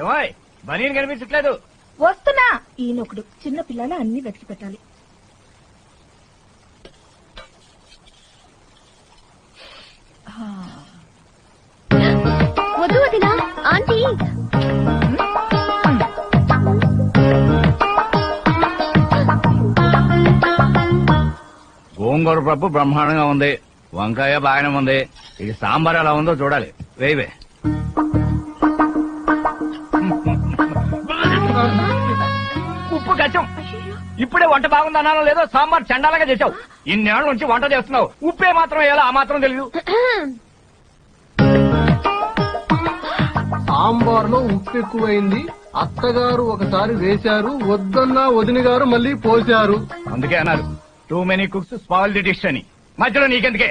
ఏమాయ్ బనీని కనిపించట్లేదు. వస్తున్నా. ఈయనొకడు చిన్న పిల్లల అన్ని వెతికి పెట్టాలి. వద్దు వదినా ఆంటీ. గోంగూర పప్పు బ్రహ్మాండంగా ఉంది, వంకాయ బాగానే ఉంది. ఇది సాంబార్ ఎలా ఉందో చూడాలి. వేయవే. ఉప్పు గచ్చం. ఇప్పుడే వంట బాగుందన్నానో లేదో సాంబార్ చండాలంగా చేసావు. ఇన్నేళ్ల నుంచి వంట చేస్తున్నావు, ఉప్పే మాత్రం వేయాలో ఆ మాత్రం తెలియదు. సాంబార్లో ఉప్పు ఎక్కువైంది. అత్తగారు ఒకసారి వేశారు, వద్దన్నా వదిన గారు మళ్ళీ పోశారు. అందుకే అన్నారు too many cooks spoil the dish అని. మధ్యలో నీకెందుకే.